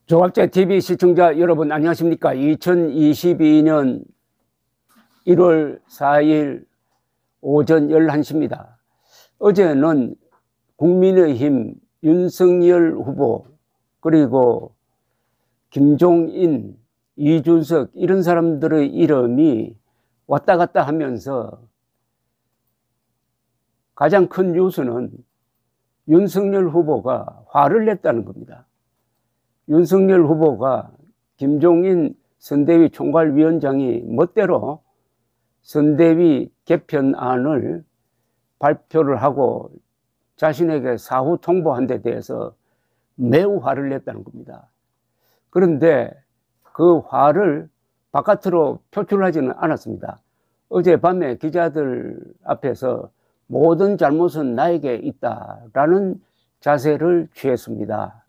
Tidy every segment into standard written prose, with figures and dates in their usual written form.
조갑제 TV 시청자 여러분 안녕하십니까? 2022년 1월 4일 오전 11시입니다. 어제는 국민의힘 윤석열 후보 그리고 김종인, 이준석 이런 사람들의 이름이 왔다 갔다 하면서 가장 큰 뉴스는 윤석열 후보가 화를 냈다는 겁니다. 윤석열 후보가 김종인 선대위 총괄위원장이 멋대로 선대위 개편안을 발표를 하고 자신에게 사후 통보한 데 대해서 매우 화를 냈다는 겁니다. 그런데 그 화를 바깥으로 표출하지는 않았습니다. 어젯밤에 기자들 앞에서 모든 잘못은 나에게 있다라는 자세를 취했습니다.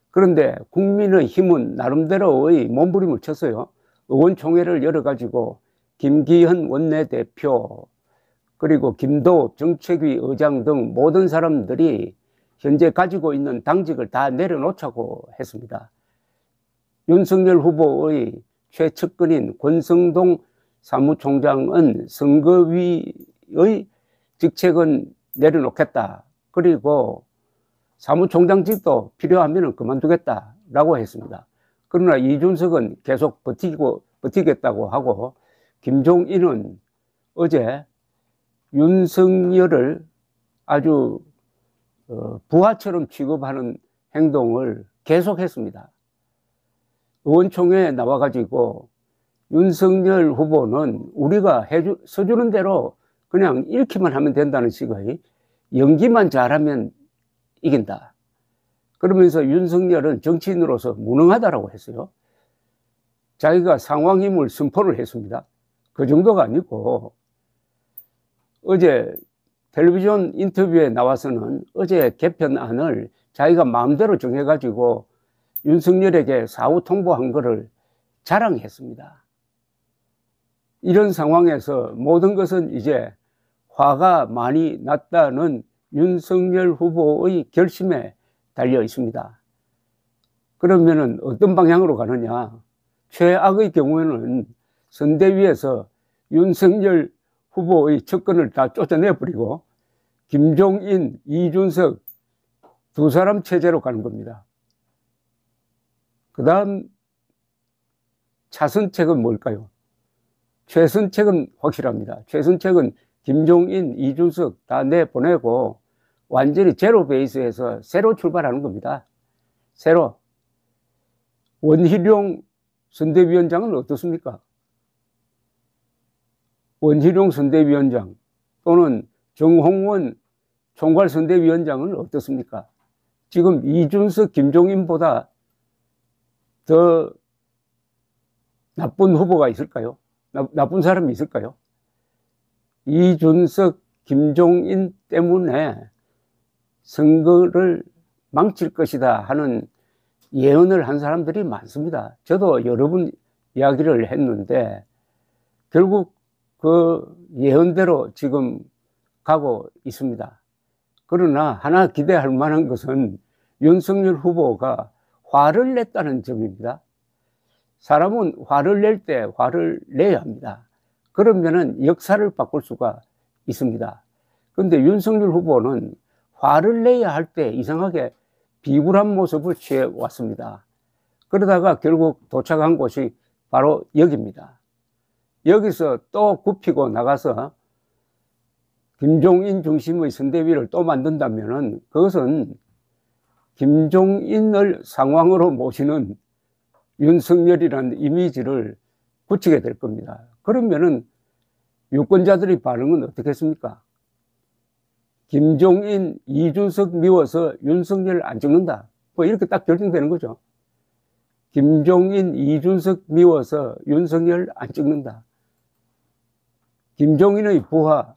그런데 국민의힘은 나름대로의 몸부림을 쳤어요. 의원총회를 열어가지고 김기현 원내대표 그리고 김도읍 정책위 의장 등 모든 사람들이 현재 가지고 있는 당직을 다 내려놓자고 했습니다. 윤석열 후보의 최측근인 권성동 사무총장은 선거위의 직책은 내려놓겠다. 그리고 사무총장직도 필요하면 그만두겠다라고 했습니다. 그러나 이준석은 계속 버티겠다고 하고 김종인은 어제 윤석열을 아주 부하처럼 취급하는 행동을 계속했습니다. 의원총회에 나와가지고 윤석열 후보는 우리가 서주는 대로 그냥 읽기만 하면 된다는 식의 연기만 잘하면 이긴다. 그러면서 윤석열은 정치인으로서 무능하다라고 했어요. 자기가 상황임을 선포를 했습니다. 그 정도가 아니고 어제 텔레비전 인터뷰에 나와서는 어제 개편안을 자기가 마음대로 정해가지고 윤석열에게 사후 통보한 것을 자랑했습니다. 이런 상황에서 모든 것은 이제 화가 많이 났다는 윤석열 후보의 결심에 달려 있습니다. 그러면은 어떤 방향으로 가느냐? 최악의 경우에는 선대위에서 윤석열 후보의 측근을 다 쫓아내버리고 김종인, 이준석 두 사람 체제로 가는 겁니다. 그 다음 차선책은 뭘까요? 최선책은 확실합니다. 최선책은 김종인, 이준석 다 내보내고 완전히 제로 베이스에서 새로 출발하는 겁니다. 새로. 원희룡 선대위원장은 어떻습니까? 원희룡 선대위원장 또는 정홍원 총괄선대위원장은 어떻습니까? 지금 이준석, 김종인보다 더 나쁜 후보가 있을까요? 나쁜 사람이 있을까요? 이준석, 김종인 때문에 선거를 망칠 것이다 하는 예언을 한 사람들이 많습니다. 저도 여러 번 이야기를 했는데 결국 그 예언대로 지금 가고 있습니다. 그러나 하나 기대할 만한 것은 윤석열 후보가 화를 냈다는 점입니다. 사람은 화를 낼 때 화를 내야 합니다. 그러면은 역사를 바꿀 수가 있습니다. 그런데 윤석열 후보는 화를 내야 할 때 이상하게 비굴한 모습을 취해 왔습니다. 그러다가 결국 도착한 곳이 바로 여기입니다. 여기서 또 굽히고 나가서 김종인 중심의 선대위를 또 만든다면은 그것은 김종인을 상황으로 모시는 윤석열이라는 이미지를 붙이게 될 겁니다. 그러면은 유권자들의 반응은 어떻겠습니까? 김종인, 이준석 미워서 윤석열 안 찍는다. 뭐 이렇게 딱 결정되는 거죠. 김종인, 이준석 미워서 윤석열 안 찍는다. 김종인의 부하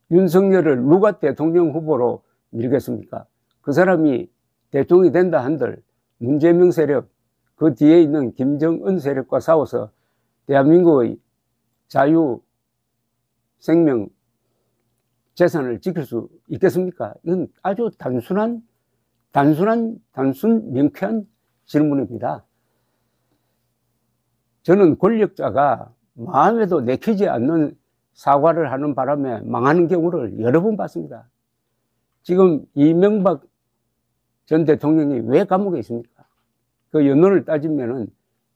윤석열을 누가 대통령 후보로 밀겠습니까? 그 사람이 대통령이 된다 한들 문재명 세력, 그 뒤에 있는 김정은 세력과 싸워서 대한민국의 자유, 생명, 재산을 지킬 수 있겠습니까? 이건 아주 단순한 단순 명쾌한 질문입니다. 저는 권력자가 마음에도 내키지 않는 사과를 하는 바람에 망하는 경우를 여러 번 봤습니다. 지금 이명박 전 대통령이 왜 감옥에 있습니까? 그 연원을 따지면은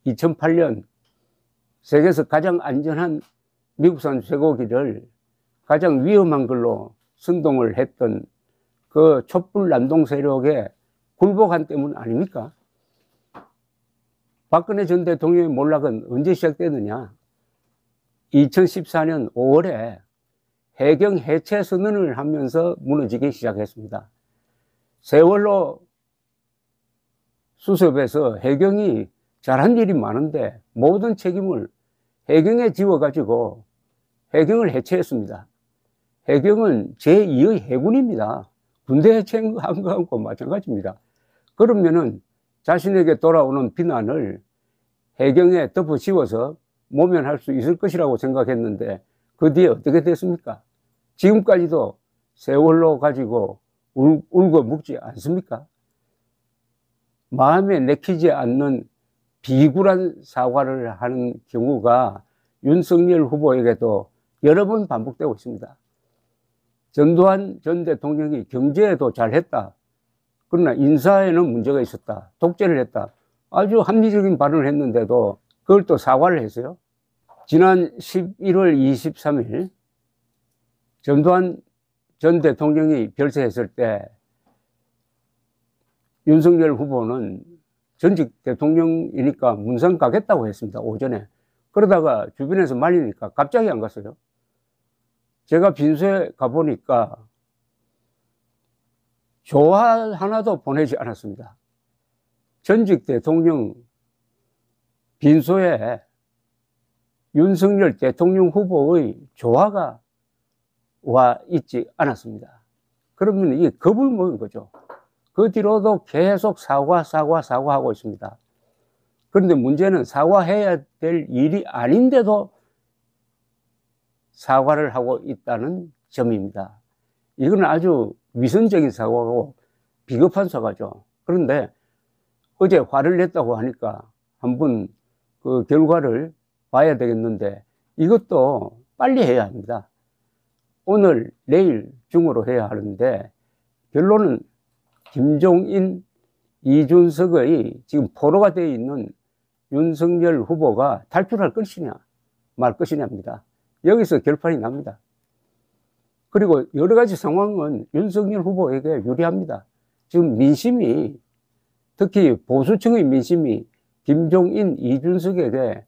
2008년 세계에서 가장 안전한 미국산 쇠고기를 가장 위험한 걸로 선동을 했던 그 촛불 난동 세력의 굴복한 때문 아닙니까? 박근혜 전 대통령의 몰락은 언제 시작되느냐? 2014년 5월에 해경 해체 선언을 하면서 무너지기 시작했습니다. 세월호 수습에서 해경이 잘한 일이 많은데 모든 책임을 해경에 지워가지고 해경을 해체했습니다. 해경은 제2의 해군입니다. 군대 해체한 것하고 마찬가지입니다. 그러면은 자신에게 돌아오는 비난을 해경에 덮어씌워서 모면할 수 있을 것이라고 생각했는데 그 뒤에 어떻게 됐습니까? 지금까지도 세월호 가지고 울고 묵지 않습니까? 마음에 내키지 않는 비굴한 사과를 하는 경우가 윤석열 후보에게도 여러 번 반복되고 있습니다. 전두환 전 대통령이 경제에도 잘했다. 그러나 인사에는 문제가 있었다. 독재를 했다. 아주 합리적인 발언을 했는데도 그걸 또 사과를 했어요. 지난 11월 23일 전두환 전 대통령이 별세했을 때 윤석열 후보는 전직 대통령이니까 문산 가겠다고 했습니다. 오전에. 그러다가 주변에서 말리니까 갑자기 안 갔어요. 제가 빈소에 가보니까 조화 하나도 보내지 않았습니다. 전직 대통령 빈소에 윤석열 대통령 후보의 조화가 와 있지 않았습니다. 그러면 이게 겁을 먹은 거죠. 그 뒤로도 계속 사과하고 있습니다. 그런데 문제는 사과해야 될 일이 아닌데도 사과를 하고 있다는 점입니다. 이건 아주 위선적인 사과고 비겁한 사과죠. 그런데 어제 화를 냈다고 하니까 한번 그 결과를 봐야 되겠는데 이것도 빨리 해야 합니다. 오늘, 내일 중으로 해야 하는데 결론은 김종인, 이준석의 지금 포로가 되어 있는 윤석열 후보가 탈출할 것이냐 말 것이냐입니다. 여기서 결판이 납니다. 그리고 여러 가지 상황은 윤석열 후보에게 유리합니다. 지금 민심이 특히 보수층의 민심이 김종인, 이준석에게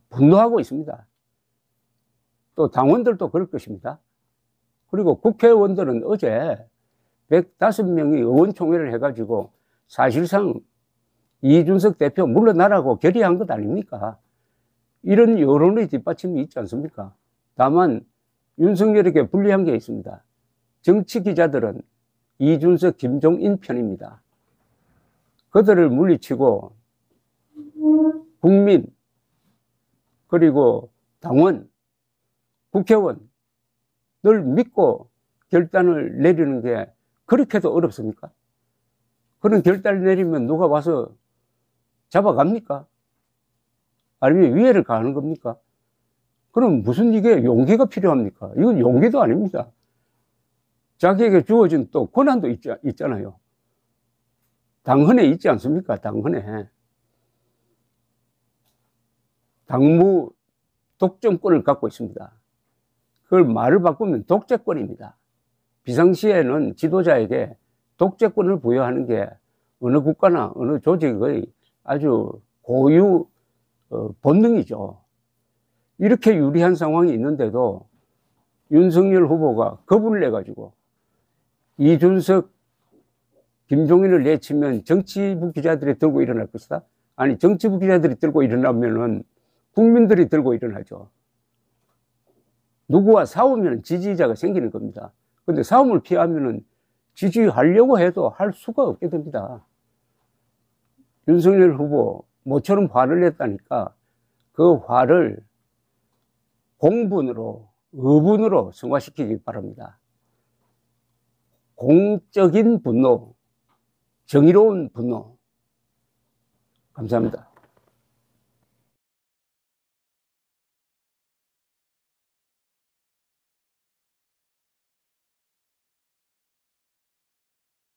분노하고 있습니다. 또 당원들도 그럴 것입니다. 그리고 국회의원들은 어제 105명이 의원총회를 해가지고 사실상 이준석 대표 물러나라고 결의한 것 아닙니까? 이런 여론의 뒷받침이 있지 않습니까? 다만 윤석열에게 불리한 게 있습니다. 정치 기자들은 이준석, 김종인 편입니다. 그들을 물리치고 국민 그리고 당원, 국회의원을 믿고 결단을 내리는 게 그렇게도 어렵습니까? 그런 결단을 내리면 누가 와서 잡아갑니까? 아니면 위해를 가하는 겁니까? 그럼 무슨 이게 용기가 필요합니까? 이건 용기도 아닙니다. 자기에게 주어진 또 권한도 있잖아요. 당헌에 있지 않습니까? 당헌에. 당무 독점권을 갖고 있습니다. 그걸 말을 바꾸면 독재권입니다. 비상시에는 지도자에게 독재권을 부여하는 게 어느 국가나 어느 조직의 아주 고유 본능이죠. 이렇게 유리한 상황이 있는데도 윤석열 후보가 겁을 내가지고 이준석, 김종인을 내치면 정치부 기자들이 들고 일어날 것이다. 아니, 정치부 기자들이 들고 일어나면은 국민들이 들고 일어나죠. 누구와 싸우면 지지자가 생기는 겁니다. 근데 싸움을 피하면은 지지하려고 해도 할 수가 없게 됩니다. 윤석열 후보 모처럼 화를 냈다니까 그 화를 공분으로, 의분으로 승화시키기 바랍니다. 공적인 분노, 정의로운 분노. 감사합니다.